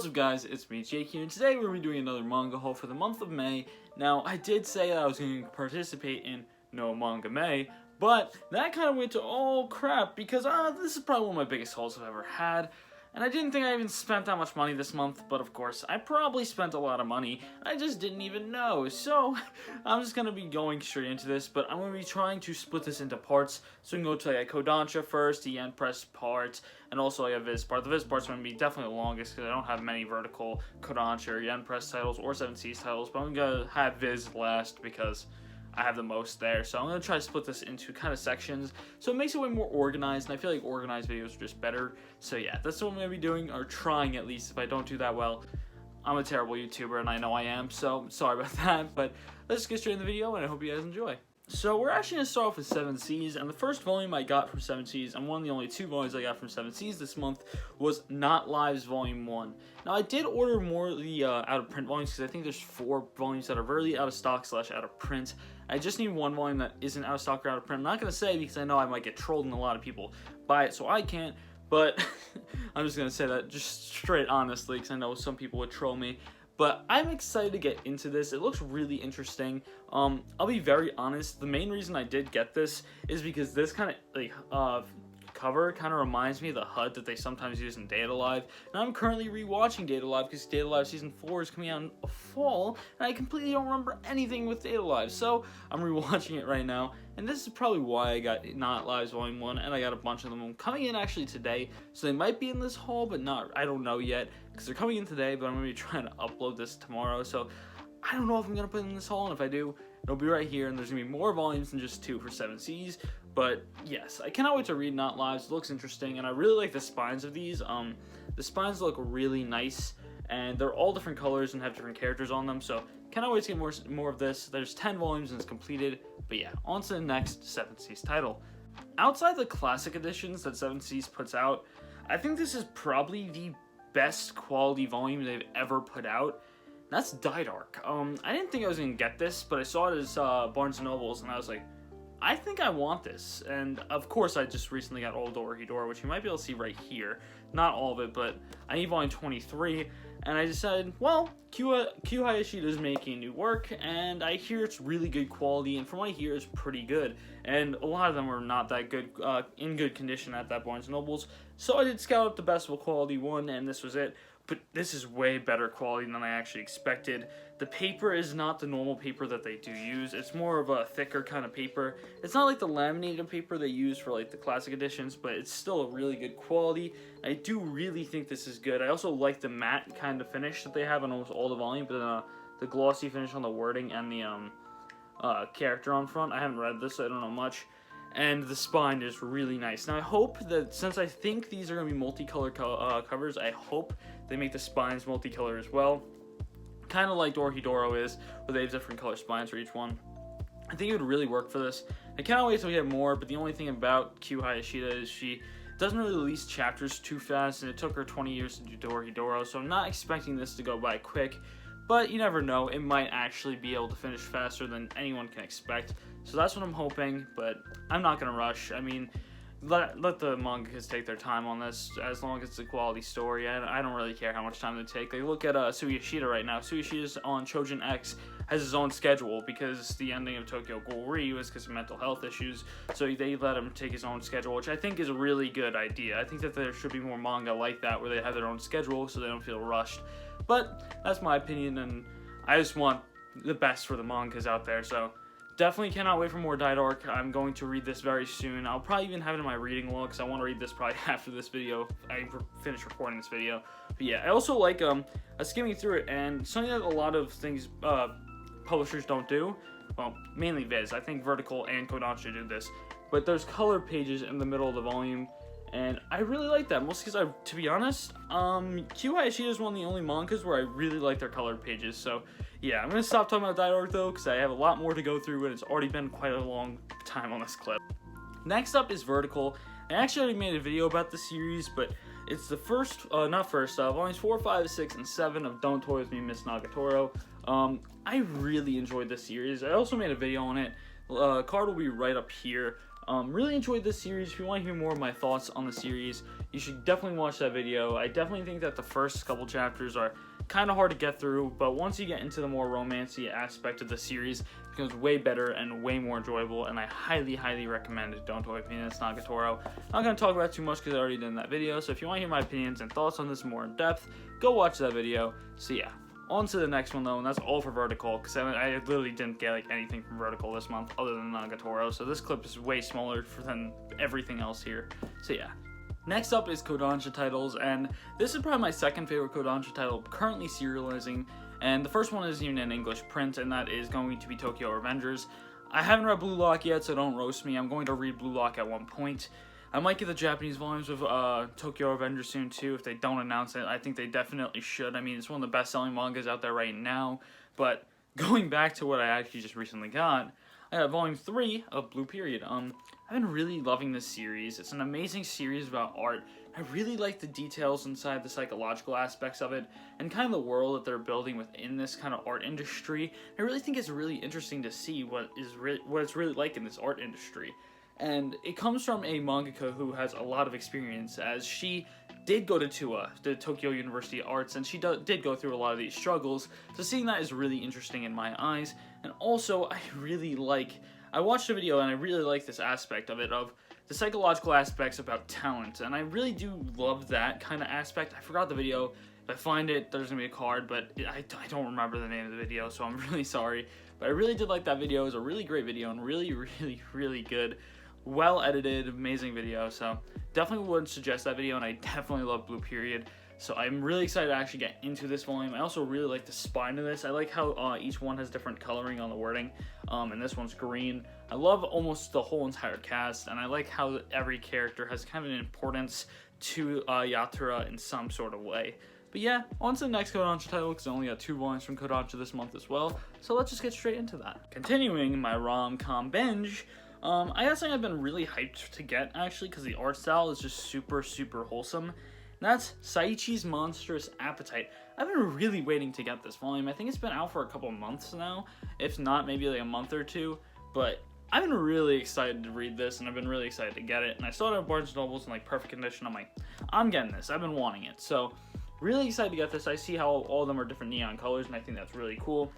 What's up guys, it's me Jake here, and today we're going to be doing another manga haul for the month of May. Now, I did say that I was going to participate in No Manga May, but that kind of went to all crap because this is probably one of my biggest hauls I've ever had. And I didn't think I even spent that much money this month, but of course, I probably spent a lot of money. I just didn't even know. So, I'm just going to be going straight into this, but I'm going to be trying to split this into parts. So we can go to like Kodansha first, the yen press part, and also I have Viz part. The Viz part's going to be definitely the longest because I don't have many vertical Kodansha or yen press titles or 7 Seas titles, but I'm going to have Viz last because I have the most there. So I'm going to try to split this into kind of sections so it makes it way more organized, and I feel like organized videos are just better. So yeah, that's what I'm going to be doing, or trying at least. If I don't do that well, I'm a terrible YouTuber and I know I am, so sorry about that. But let's get straight in the video and I hope you guys enjoy. So we're actually going to start off with 7 Seas, and the first volume I got from 7 Seas, and one of the only 2 volumes I got from 7 Seas this month, was Not Lives Volume 1. Now I did order more of the out of print volumes because I think there's 4 volumes that are really out of stock / out of print. I just need 1 volume that isn't out of stock or out of print. I'm not going to say because I know I might get trolled and a lot of people buy it, so I can't. But I'm just going to say that just straight honestly because I know some people would troll me. But I'm excited to get into this. It looks really interesting. I'll be very honest. The main reason I did get this is because this kind of like cover kind of reminds me of the HUD that they sometimes use in Date A Live. And I'm currently rewatching Date A Live because Date A Live Season 4 is coming out in fall, and I completely don't remember anything with Date A Live. So I'm rewatching it right now, and this is probably why I got Not Lives Volume 1, and I got a bunch of them coming in actually today. So they might be in this haul, but not, I don't know yet, because they're coming in today, but I'm going to be trying to upload this tomorrow. So I don't know if I'm going to put it in this haul, and if I do, it'll be right here, and there's going to be more volumes than just 2 for 7 Seas. But yes, I cannot wait to read Not Lives. It looks interesting, and I really like the spines of these. The spines look really nice, and they're all different colors and have different characters on them, so cannot wait to get more of this. There's 10 volumes and it's completed, but yeah, on to the next 7 Seas title. Outside the classic editions that 7 Seas puts out, I think this is probably the best quality volume they've ever put out. That's Didark. I didn't think I was going to get this, but I saw it as Barnes & Noble's, and I was like, I think I want this. And of course I just recently got all Dorohedoro, which you might be able to see right here. Not all of it, but I need volume 23, and I decided, well, Q Hayashida is making new work, and I hear it's really good quality, and from what I hear, it's pretty good. And a lot of them are not that good, in good condition at that Barnes & Noble's, so I did scout up the best of quality one, and this was it. But this is way better quality than I actually expected. The paper is not the normal paper that they do use. It's more of a thicker kind of paper. It's not like the laminated paper they use for like the classic editions, but it's still a really good quality. I do really think this is good. I also like the matte kind of finish that they have on almost all the volume, but the glossy finish on the wording and the character on front. I haven't read this, so I don't know much. And the spine is really nice. Now I hope that, since I think these are going to be multicolored covers, I hope they make the spines multicolor as well. Kind of like Dorohedoro is, where they have different color spines for each one. I think it would really work for this. I cannot wait till we get more, but the only thing about Q Hayashida is she doesn't really release chapters too fast, and it took her 20 years to do Dorohedoro, so I'm not expecting this to go by quick. But you never know, it might actually be able to finish faster than anyone can expect. So that's what I'm hoping, but I'm not going to rush. I mean, let the mangakas take their time on this, as long as it's a quality story. I don't really care how much time they take. Like, look at Suyashida right now. Suyashida's on Chojin X, has his own schedule, because the ending of Tokyo Ghoul Re was because of mental health issues, so they let him take his own schedule, which I think is a really good idea. I think that there should be more manga like that, where they have their own schedule, so they don't feel rushed. But that's my opinion, and I just want the best for the mangas out there, so definitely cannot wait for more Didark. I'm going to read this very soon. I'll probably even have it in my reading log, because I want to read this probably after this video. I finish recording this video. But yeah, I also like skimming through it, and something that a lot of things publishers don't do, well, mainly Viz. I think Vertical and Kodansha do this, but there's color pages in the middle of the volume, and I really like that, mostly because to be honest, Q Hayashida is one of the only mangas where I really like their colored pages. So yeah, I'm going to stop talking about Didark though, because I have a lot more to go through, and it's already been quite a long time on this clip. Next up is Vertical. I actually already made a video about the series, but it's the volumes 4, 5, 6, and 7 of Don't Toy With Me, Mrs.Nagatoro. I really enjoyed this series. I also made a video on it. Card will be right up here. Really enjoyed this series. If you want to hear more of my thoughts on the series, you should definitely watch that video. I definitely think that the first couple chapters are kind of hard to get through, but once you get into the more romancy aspect of the series, it becomes way better and way more enjoyable, and I highly, highly recommend it. Don't Toy mrs.nagatoro. I'm not going to talk about it too much because I already did in that video, so if you want to hear my opinions and thoughts on this more in depth, go watch that video. So yeah, on to the next one though, and that's all for Vertical, because I literally didn't get like anything from Vertical this month other than Nagatoro, so this clip is way smaller than everything else here. So yeah. Next up is Kodansha titles, and this is probably my second favorite Kodansha title currently serializing, and the first one is even in English print, and that is going to be Tokyo Revengers. I haven't read Blue Lock yet, so don't roast me. I'm going to read Blue Lock at one point. I might get the Japanese volumes of Tokyo Revengers soon too if they don't announce it. I think they definitely should. I mean, it's one of the best-selling mangas out there right now, but going back to what I actually just recently got, I got volume 3 of Blue Period. I've been really loving this series. It's an amazing series about art. I really like the details inside the psychological aspects of it and kind of the world that they're building within this kind of art industry. I really think it's really interesting to see what it's really like in this art industry. And it comes from a mangaka who has a lot of experience, as she did go to TUA, the Tokyo University of Arts, and she did go through a lot of these struggles. So seeing that is really interesting in my eyes. And also, I watched the video and I really like this aspect of it, of the psychological aspects about talent. And I really do love that kind of aspect. I forgot the video. If I find it, there's going to be a card, but I don't remember the name of the video, so I'm really sorry. But I really did like that video. It was a really great video and really, really, really good. Well edited, amazing video. So definitely would suggest that video, and I definitely love Blue Period. So I'm really excited to actually get into this volume. I also really like the spine of this. I like how each one has different coloring on the wording, and this one's green. I love almost the whole entire cast, and I like how every character has kind of an importance to Yatura in some sort of way. But yeah, on to the next Kodansha title, because I only got 2 volumes from Kodansha this month as well. So let's just get straight into that. Continuing my rom-com binge, I got something I've been really hyped to get, actually, because the art style is just super, super wholesome. And that's Saichi's Monstrous Appetite. I've been really waiting to get this volume. I think it's been out for a couple months now, if not maybe like a month or two, but I've been really excited to read this, and I've been really excited to get it, and I saw it at Barnes & Noble's in like perfect condition. I'm like, I'm getting this. I've been wanting it. So really excited to get this. I see how all of them are different neon colors, and I think that's really cool.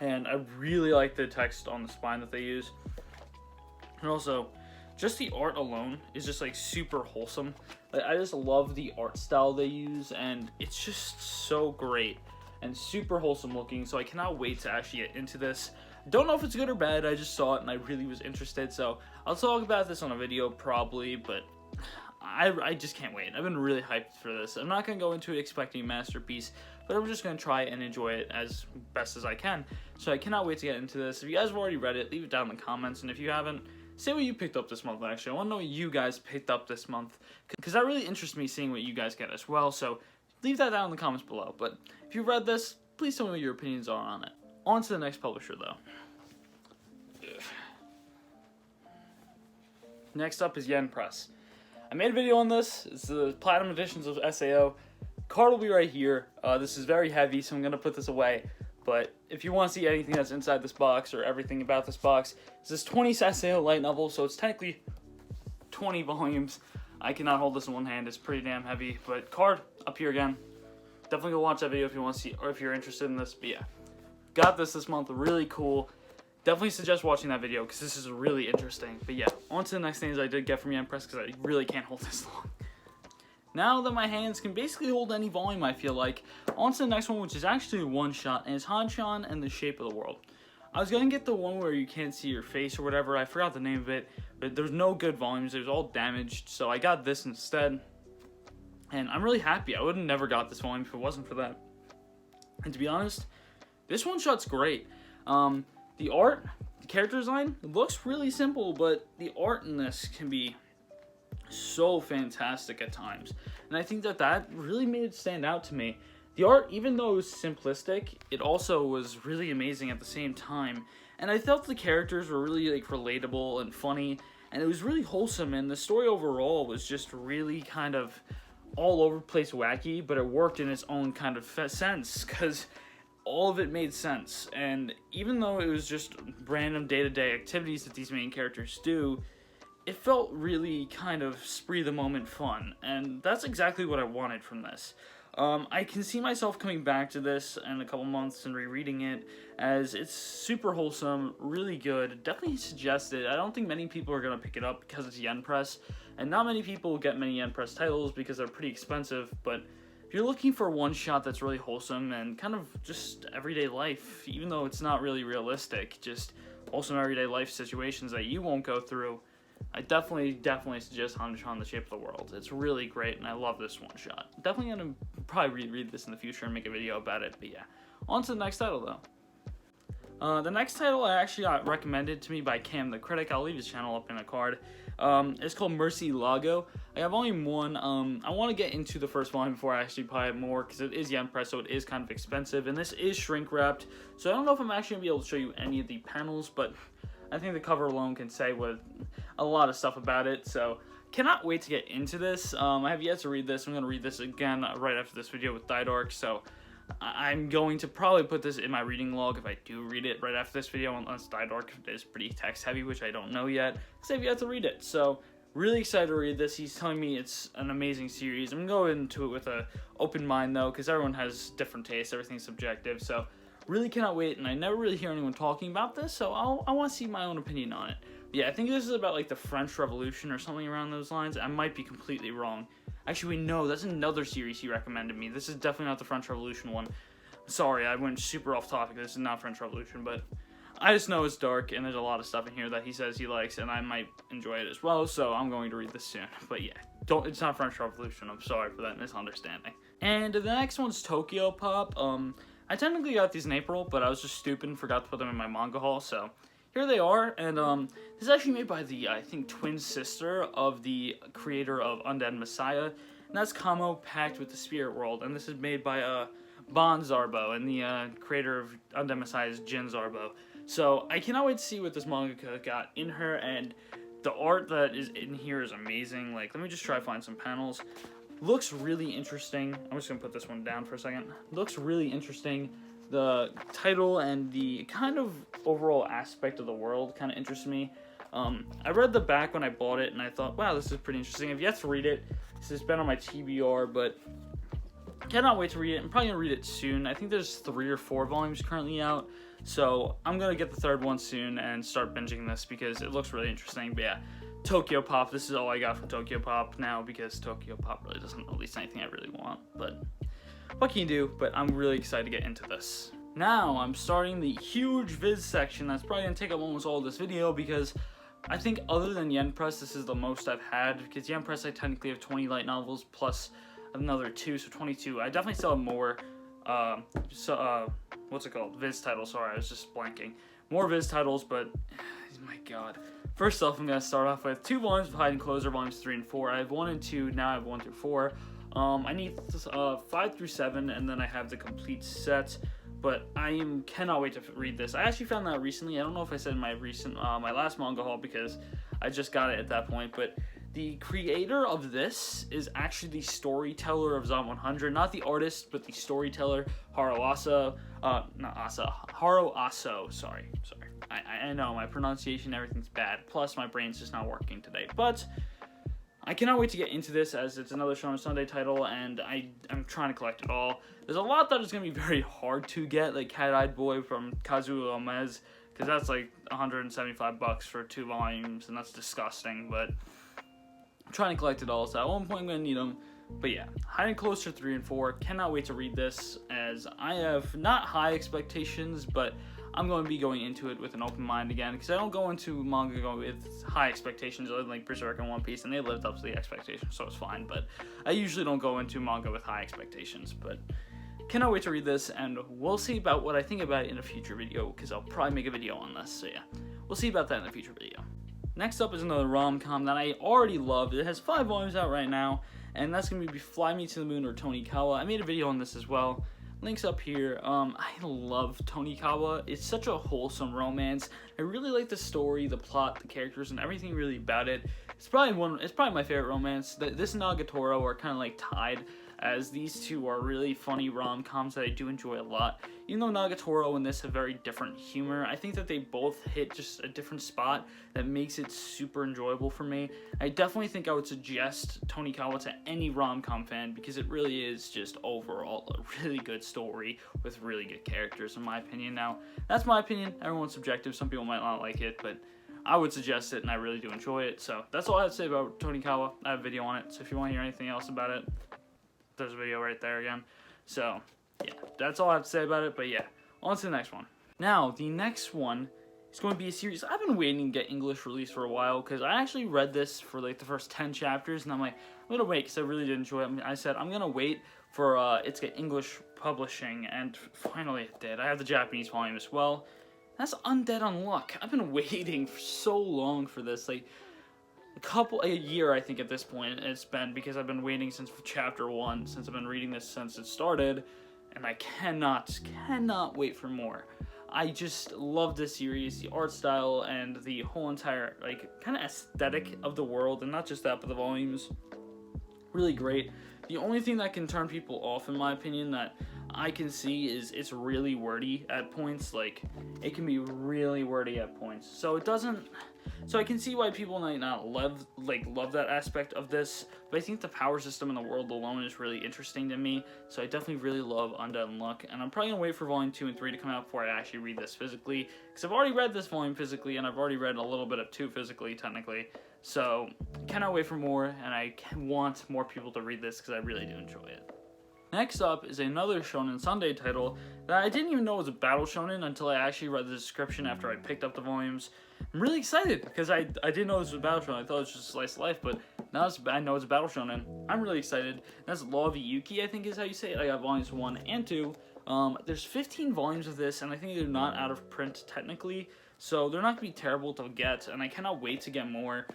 And I really like the text on the spine that they use. And also, just the art alone is just like super wholesome. Like, I just love the art style they use, and it's just so great and super wholesome looking. So I cannot wait to actually get into this. Don't know if it's good or bad. I just saw it and I really was interested. So I'll talk about this on a video probably, but I just can't wait. I've been really hyped for this. I'm not going to go into it expecting a masterpiece, but I'm just going to try and enjoy it as best as I can. So I cannot wait to get into this. If you guys have already read it, leave it down in the comments. And if you haven't, say what you picked up this month, actually. I want to know what you guys picked up this month, because that really interests me, seeing what you guys get as well. So leave that down in the comments below. But if you read this, please tell me what your opinions are on it. On to the next publisher, though. Next up is Yen Press. I made a video on this. It's the Platinum Editions of SAO. Card will be right here. This is very heavy, so I'm going to put this away. But if you want to see anything that's inside this box or everything about this box, it's this 20 SAO light novel, so it's technically 20 volumes. I cannot hold this in one hand. It's pretty damn heavy. But card, up here again. Definitely go watch that video if you want to see, or if you're interested in this. But yeah, got this month. Really cool. Definitely suggest watching that video, because this is really interesting. But yeah, on to the next things I did get from Yen Press, because I really can't hold this long. Now that my hands can basically hold any volume, I feel like, on to the next one, which is actually a one-shot, and it's Hanchan and the Shape of the World. I was going to get the one where you can't see your face or whatever. I forgot the name of it, but there's no good volumes. It was all damaged, so I got this instead. And I'm really happy. I would have never got this volume if it wasn't for that. And to be honest, this one-shot's great. The art, the character design, it looks really simple, but the art in this can be so fantastic at times. And I think that really made it stand out to me. The art, even though it was simplistic, it also was really amazing at the same time. And I felt the characters were really like relatable and funny, and it was really wholesome, and the story overall was just really kind of all over the place wacky, but it worked in its own kind of sense, because all of it made sense. And even though it was just random day-to-day activities that these main characters do, it felt really kind of spree the moment fun, and that's exactly what I wanted from this. I can see myself coming back to this in a couple months and rereading it, as it's super wholesome, really good, definitely suggest it. I don't think many people are going to pick it up because it's yen press, and not many people get many yen press titles because they're pretty expensive, but if you're looking for one shot that's really wholesome and kind of just everyday life, even though it's not really realistic, just wholesome everyday life situations that you won't go through, I definitely suggest Hanashan, The Shape of the World. It's really great, and I love this one shot. Definitely gonna probably reread this in the future and make a video about it, but yeah. On to the next title, though. The next title I actually got recommended to me by Cam the Critic. I'll leave his channel up in a card. It's called Mercy Lago. I have volume 1. I want to get into the first volume before I actually buy it more, because it is yen press, so it is kind of expensive, and this is shrink wrapped, so I don't know if I'm actually going to be able to show you any of the panels, but I think the cover alone can say what a lot of stuff about it, so cannot wait to get into this. I have yet to read this. I'm going to read this again right after this video with Didark, so I'm going to probably put this in my reading log if I do read it right after this video, unless Didark is pretty text heavy, which I don't know yet, because I've yet to read it. So really excited to read this. He's telling me it's an amazing series. I'm going to go into it with an open mind, though, because everyone has different tastes. Everything's subjective, so really cannot wait, and I never really hear anyone talking about this, so I want to see my own opinion on it. Yeah, I think this is about, like, the French Revolution or something around those lines. I might be completely wrong. Actually, no, that's another series he recommended me. This is definitely not the French Revolution one. Sorry, I went super off topic. This is not French Revolution, but I just know it's dark, and there's a lot of stuff in here that he says he likes, and I might enjoy it as well, so I'm going to read this soon. But yeah, it's not French Revolution. I'm sorry for that misunderstanding. And the next one's Tokyopop. I technically got these in April, but I was just stupid and forgot to put them in my manga haul, so here they are. And this is actually made by the, I think, twin sister of the creator of Undead Messiah, and that's Kamo Pact with the Spirit World, and this is made by Bon Zarbo, and the creator of Undead Messiah is Jin Zarbo. So I cannot wait to see what this manga got in her, and the art that is in here is amazing. Like, let me just try to find some panels. Looks really interesting. I'm just going to put this one down for a second. Looks really interesting. The title and the kind of overall aspect of the world kind of interests me. I read the back when I bought it, and I thought, wow, this is pretty interesting. I've yet to read it. This has been on my TBR, but cannot wait to read it. I'm probably going to read it soon. I think there's 3 or 4 volumes currently out, so I'm going to get the 3rd one soon and start binging this because it looks really interesting. But yeah, Tokyopop, this is all I got from Tokyopop now because Tokyopop really doesn't release anything I really want, but what can you do? But I'm really excited to get into this. Now, I'm starting the huge Viz section that's probably going to take up almost all of this video because I think other than Yen Press, this is the most I've had, because Yen Press I technically have 20 light novels plus another 2, so 22. I definitely still have more, what's it called? Viz titles, sorry, I was just blanking. More Viz titles, but, my god. First off, I'm going to start off with 2 volumes of Hide and Closer, volumes 3 and 4. I have 1 and 2, now I have 1 through 4. I need 5 through 7, and then I have the complete set, but I cannot wait to read this. I actually found that recently. I don't know if I said in my recent, my last manga haul, because I just got it at that point, but the creator of this is actually the storyteller of Zom 100, not the artist, but the storyteller, Haro Aso, Haro Aso, sorry. I know, my pronunciation, everything's bad, plus my brain's just not working today, but I cannot wait to get into this, as it's another Shonen Sunday title, and I'm trying to collect it all. There's a lot that is going to be very hard to get, like Cat-Eyed Boy from Kazuo Gomez, because that's like $175 for 2 volumes, and that's disgusting, but I'm trying to collect it all, so at one point I'm going to need them. But yeah, Hiding Closer 3 and 4, cannot wait to read this, as I have not high expectations, but I'm going to be going into it with an open mind again, because I don't go into manga with high expectations other than like Berserk and One Piece, and they lived up to the expectations, so it's fine, but I usually don't go into manga with high expectations, but cannot wait to read this, and we'll see about what I think about it in a future video, because I'll probably make a video on this, so yeah, we'll see about that in a future video. Next up is another rom-com that I already love. It has 5 volumes out right now, and that's going to be Fly Me to the Moon or Tonikawa. I made a video on this as well. Links up here. I love Tonikawa. It's such a wholesome romance. I really like the story, the plot, the characters, and everything really about it. It's probably my favorite romance. This and Nagatoro are kind of like tied as these two are really funny rom-coms that I do enjoy a lot. Even though Nagatoro and this have very different humor, I think that they both hit just a different spot that makes it super enjoyable for me. I definitely think I would suggest Tonikawa to any rom-com fan because it really is just overall a really good story with really good characters, in my opinion. Now, that's my opinion. Everyone's subjective. Some people might not like it, but I would suggest it, and I really do enjoy it. So that's all I have to say about Tonikawa. I have a video on it, so if you want to hear anything else about it, there's a video right there again. So yeah, that's all I have to say about it. But yeah, on to the next one. Now, the next one is going to be a series I've been waiting to get English released for a while, because I actually read this for like the first 10 chapters, and I'm like, I'm going to wait, because I really did enjoy it. I said, I'm going to wait for it to get English publishing, and finally it did. I have the Japanese volume as well. That's Undead Unluck. I've been waiting for so long for this, like a year I think at this point it's been, because I've been waiting since chapter 1, since I've been reading this since it started, and I cannot wait for more. I just love this series, the art style and the whole entire like kind of aesthetic of the world, and not just that, but the volumes, really great. The only thing that can turn people off, in my opinion, that I can see is it's really wordy at points. Like, it can be really wordy at points. So it doesn't... So I can see why people might not love that aspect of this, but I think the power system in the world alone is really interesting to me, so I definitely really love Undead Unluck, and I'm probably going to wait for Volume 2 and 3 to come out before I actually read this physically, because I've already read this volume physically, and I've already read a little bit of 2 physically, technically, so cannot wait for more, and I want more people to read this, because I really do enjoy it. Next up is another Shonen Sunday title that I didn't even know was a battle shonen until I actually read the description after I picked up the volumes. I'm really excited because I didn't know this was a battle shonen. I thought it was just a slice of life, but now I know it's a battle shonen. I'm really excited. That's Law of Yuki, I think is how you say it. I got volumes 1 and 2. There's 15 volumes of this, and I think they're not out of print technically, so they're not going to be terrible to get, and I cannot wait to get more.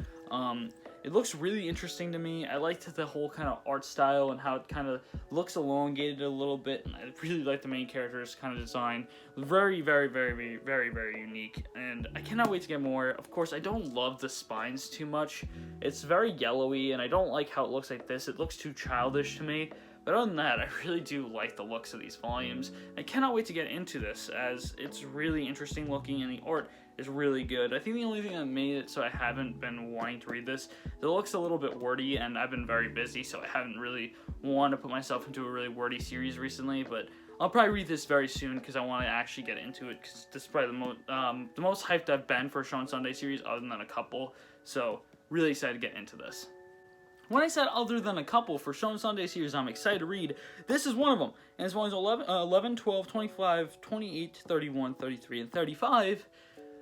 It looks really interesting to me. I liked the whole kind of art style and how it kind of looks elongated a little bit, and I really like the main character's kind of design. Very, very, very, very, very, very unique, and I cannot wait to get more. Of course, I don't love the spines too much. It's very yellowy, and I don't like how it looks like this. It looks too childish to me. But other than that, I really do like the looks of these volumes. I cannot wait to get into this, as it's really interesting looking and the art is really good. I think the only thing that made it so I haven't been wanting to read this, it looks a little bit wordy, and I've been very busy, so I haven't really wanted to put myself into a really wordy series recently, but I'll probably read this very soon because I want to actually get into it, because this is probably the most hyped I've been for a Shonen Sunday series other than a couple, so really excited to get into this. When I said other than a couple for Shonen Sunday series I'm excited to read, this is one of them. And it's volumes 11, 12, 25, 28, 31, 33, and 35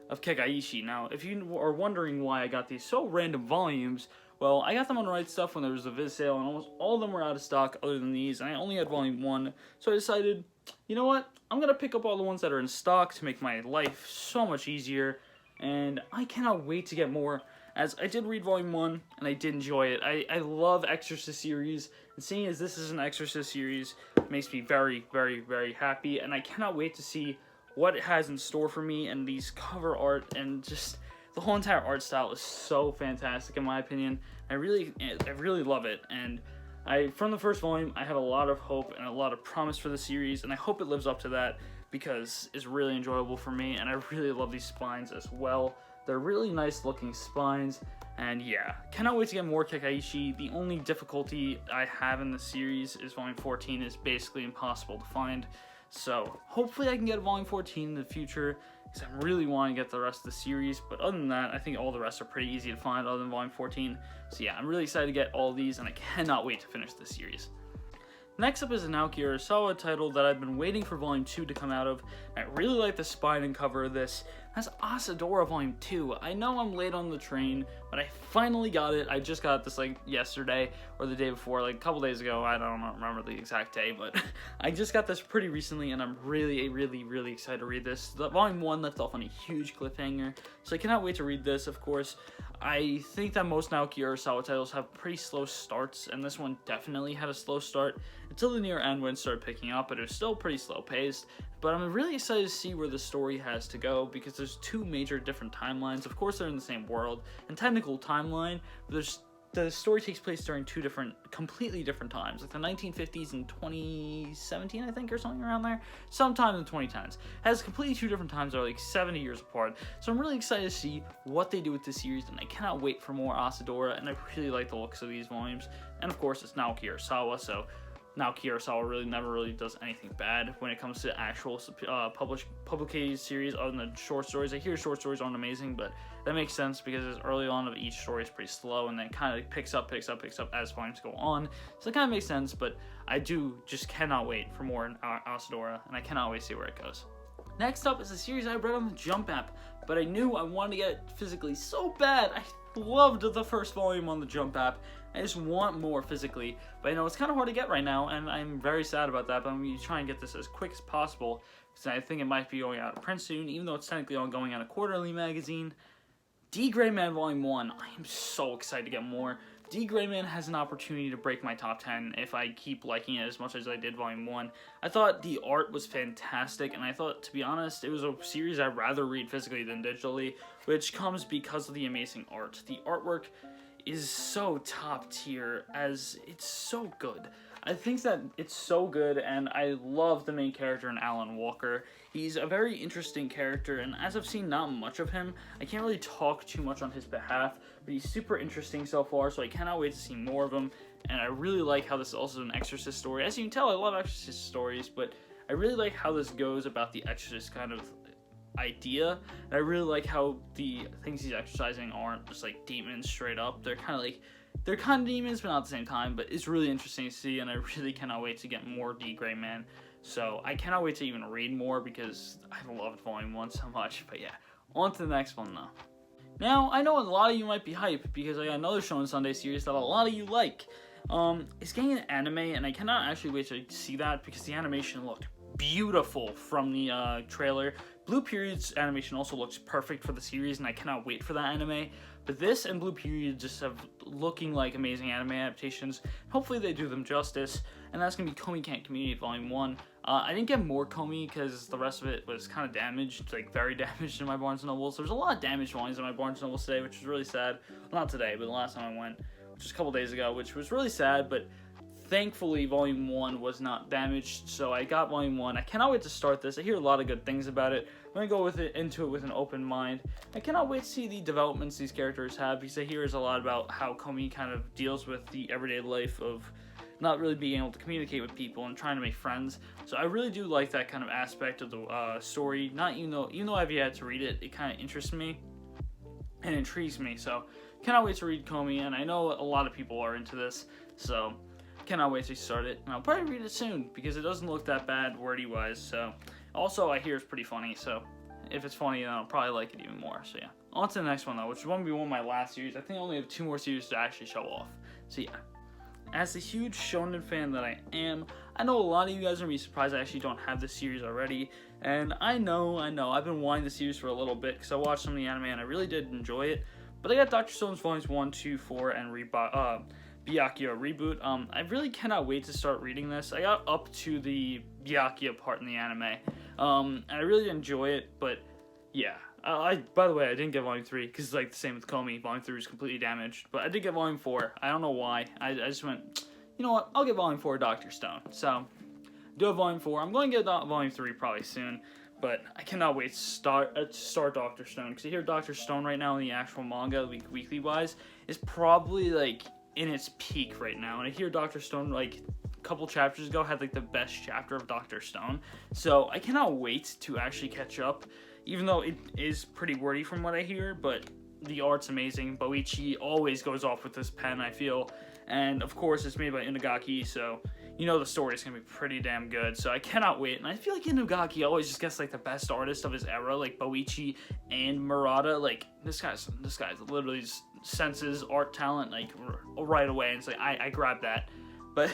of Kekaishi. Now, if you are wondering why I got these so random volumes, well, I got them on Right Stuff when there was a Viz sale, and almost all of them were out of stock other than these, and I only had volume 1, so I decided, you know what, I'm going to pick up all the ones that are in stock to make my life so much easier, and I cannot wait to get more, as I did read volume 1, and I did enjoy it. I love Exorcist series, and seeing as this is an Exorcist series makes me very, very, very happy, and I cannot wait to see what it has in store for me, and these cover art, and just the whole entire art style is so fantastic in my opinion. I really love it, and from the first volume, I have a lot of hope and a lot of promise for the series, and I hope it lives up to that, because it's really enjoyable for me, and I really love these spines as well. They're really nice looking spines, and yeah, cannot wait to get more Kekaishi. The only difficulty I have in the series is volume 14 is basically impossible to find, so hopefully I can get volume 14 in the future, because I really want to get the rest of the series, but other than that, I think all the rest are pretty easy to find other than volume 14, so yeah, I'm really excited to get all these, and I cannot wait to finish this series. Next up is a Naoki Urasawa title that I've been waiting for volume 2 to come out of. I really like the spine and cover of this. That's Asadora volume 2. I know I'm late on the train, but I finally got it. I just got this like yesterday or the day before, like a couple days ago. I don't remember the exact day, but I just got this pretty recently, and I'm really, really, really excited to read this. The volume 1 left off on a huge cliffhanger, so I cannot wait to read this, of course. I think that most Naoki Urasawa titles have pretty slow starts, and this one definitely had a slow start until the near end when it started picking up, but it was still pretty slow paced. But I'm really excited to see where the story has to go, because there's 2 major different timelines. Of course, they're in the same world and technical timeline, but there's the story takes place during two completely different times, like the 1950s and 2017, I think, or something around there. Sometime in the 2010s. It has completely two different times that are like 70 years apart. So I'm really excited to see what they do with this series, and I cannot wait for more Asadora, and I really like the looks of these volumes. And of course, it's Naoki Urasawa, so Naoki Urasawa never does anything bad when it comes to actual publicated series other than short stories. I hear short stories aren't amazing, but that makes sense because early on of each story is pretty slow, and then kind of picks up as volumes go on. So it kind of makes sense, but I just cannot wait for more Asadora, and I cannot wait to see where it goes. Next up is a series I read on the Jump app, but I knew I wanted to get it physically so bad. I loved the first volume on the Jump app. I just want more physically, but I know it's kind of hard to get right now, and I'm very sad about that, but I'm going to try and get this as quick as possible, because I think it might be going out of print soon, even though it's technically only going out a quarterly magazine. D. Gray Man Volume 1, I am so excited to get more. D. Gray Man has an opportunity to break my top 10 if I keep liking it as much as I did Volume 1. I thought the art was fantastic, and I thought, to be honest, it was a series I'd rather read physically than digitally, which comes because of the amazing art. The artwork is so top tier, as it's so good. I think that it's so good, and I love the main character in Alan Walker. He's a very interesting character, and as I've seen not much of him, I can't really talk too much on his behalf, but he's super interesting so far, so I cannot wait to see more of him, and I really like how this is also an Exorcist story. As you can tell, I love Exorcist stories, but I really like how this goes about the Exorcist kind of idea, and I really like how the things he's exercising aren't just like demons straight up. They're kind of demons, but not at the same time. But it's really interesting to see, and I really cannot wait to get more D. Gray Man. So I cannot wait to even read more because I loved Volume 1 so much. But yeah, on to the next one though. Now, I know a lot of you might be hyped because I got another Shonen Sunday series that a lot of you like. It's getting an anime, and I cannot actually wait to see that because the animation looked beautiful from the trailer. Blue Period's animation also looks perfect for the series, and I cannot wait for that anime. But this and Blue Period just have looking like amazing anime adaptations. Hopefully they do them justice, and that's going to be Komi Can't Communicate Volume 1. I didn't get more Komi because the rest of it was kind of damaged, like very damaged in my Barnes & Nobles. There was a lot of damaged volumes in my Barnes & Nobles today, which was really sad. Well, not today, but the last time I went, which was a couple days ago, which was really sad, but thankfully, Volume 1 was not damaged, so I got Volume 1. I cannot wait to start this. I hear a lot of good things about it. I'm going to go into it with an open mind. I cannot wait to see the developments these characters have, because I hear a lot about how Komi kind of deals with the everyday life of not really being able to communicate with people and trying to make friends. So I really do like that kind of aspect of the story. Even though I've yet to read it, it kind of interests me and intrigues me. So cannot wait to read Komi, and I know a lot of people are into this, so cannot wait to start it, and I'll probably read it soon because it doesn't look that bad wordy wise. So also I hear it's pretty funny, so if it's funny then I'll probably like it even more. So yeah, on to the next one though, which is going to be one of my last series. I think I only have 2 more series to actually show off. So yeah, as a huge shonen fan that I am, I know a lot of you guys are going to be surprised I actually don't have this series already, and I know I've been wanting the series for a little bit because I watched some of the anime and I really did enjoy it. But I got Dr. Stone's Volumes 1, 2, 4, and Byakuya reboot. I really cannot wait to start reading this. I got up to the Byakuya part in the anime, and I really enjoy it, but yeah. By the way, I didn't get Volume 3, because it's like the same with Komi. Volume 3 was completely damaged, but I did get Volume 4. I don't know why. I just went, you know what, I'll get Volume 4 Dr. Stone. So, do have Volume 4. I'm going to get Volume 3 probably soon, but I cannot wait to start Dr. Stone, because I hear Dr. Stone right now in the actual manga, weekly-wise, is probably, like, in its peak right now, and I hear Dr. Stone, like, a couple chapters ago, had, like, the best chapter of Dr. Stone, so I cannot wait to actually catch up, even though it is pretty wordy from what I hear, but the art's amazing. Boichi always goes off with this pen, I feel, and, of course, it's made by Inugaki, so you know the story is going to be pretty damn good, so I cannot wait. And I feel like Inugaki always just gets, like, the best artist of his era, like Boichi and Murata. Like, this guy's literally just senses art talent, like, right away, and it's like, I grabbed that. But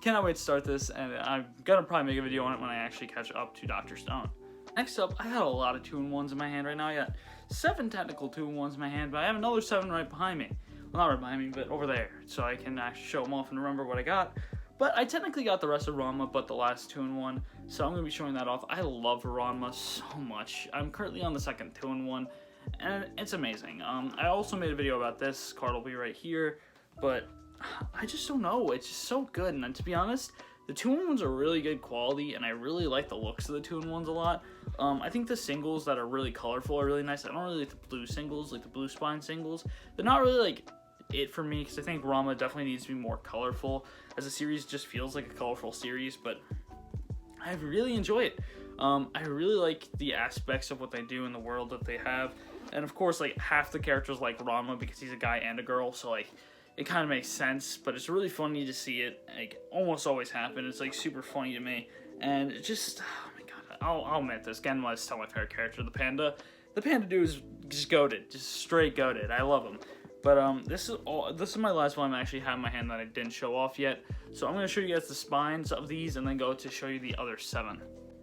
cannot wait to start this, and I'm going to probably make a video on it when I actually catch up to Dr. Stone. Next up, I got a lot of 2-in-1s in my hand right now. I got 7 technical 2-in-1s in my hand, but I have another 7 right behind me. Well, not right behind me, but over there, so I can actually show them off and remember what I got. But I technically got the rest of Ranma, but the last 2-in-1, so I'm going to be showing that off. I love Ranma so much. I'm currently on the second 2-in-1, and it's amazing. I also made a video about this. Card will be right here. but I just don't know. It's just so good, and to be honest, the 2-in-1s are really good quality, and I really like the looks of the 2-in-1s a lot. I think the singles that are really colorful are really nice. I don't really like the blue singles, like the blue spine singles. They're not really like it for me, because I think Ranma definitely needs to be more colorful, as a series just feels like a colorful series, but I really enjoy it. I really like the aspects of what they do in the world that they have, and of course, like, half the characters like Ranma because he's a guy and a girl, so like it kind of makes sense. But it's really funny to see it like almost always happen. It's like super funny to me, and it just, oh my god, I'll admit this, Genma is still my favorite character. The panda dude is just goated, just straight goated. I love him. But this is my last one I actually have in my hand that I didn't show off yet. So I'm going to show you guys the spines of these and then go to show you the other 7.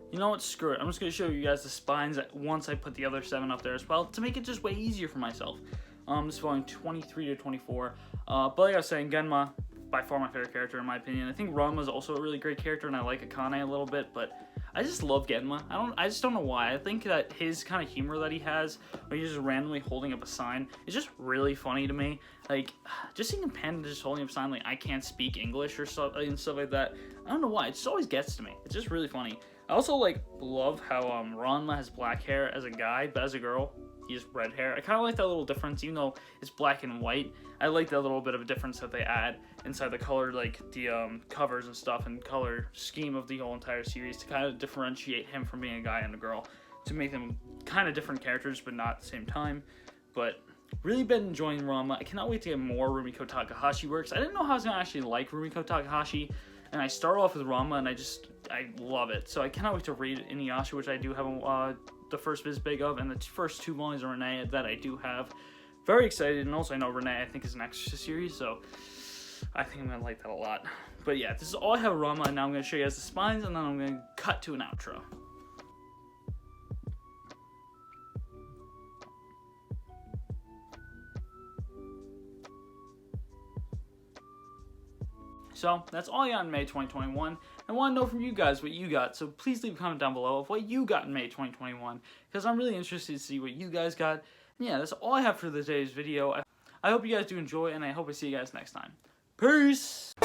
You know what, screw it. I'm just going to show you guys the spines once I put the other 7 up there as well, to make it just way easier for myself. This is volume 23 to 24. But like I was saying, Genma, by far my favorite character in my opinion. I think Ranma is also a really great character, and I like Akane a little bit, but I just love Genma. I just don't know why. I think that his kind of humor that he has, where he's just randomly holding up a sign, is just really funny to me. Like, just seeing a panda just holding up a sign like, I can't speak English or stuff and stuff like that. I don't know why. It just always gets to me. It's just really funny. I also like love how Ranma has black hair as a guy, but as a girl, he has red hair. I kind of like that little difference, even though it's black and white. I like that little bit of a difference that they add inside the color, like the covers and stuff, and color scheme of the whole entire series to kind of differentiate him from being a guy and a girl, to make them kind of different characters, but not at the same time. But really been enjoying Ranma. I cannot wait to get more Rumiko Takahashi works. I didn't know how I was gonna actually like Rumiko Takahashi, and I start off with Ranma, and I love it. So I cannot wait to read Inuyasha, which I do have the first Viz Big of, and the first 2 volumes of Renee that I do have. Very excited, and also I know Renee, I think, is an extra series, so I think I'm going to like that a lot. But yeah, this is all I have of Ranma, and now I'm going to show you guys the spines, and then I'm going to cut to an outro. So that's all I got in May 2021. I want to know from you guys what you got, so please leave a comment down below of what you got in May 2021, because I'm really interested to see what you guys got. And yeah, that's all I have for today's video. I hope you guys do enjoy, and I hope I see you guys next time. Peace!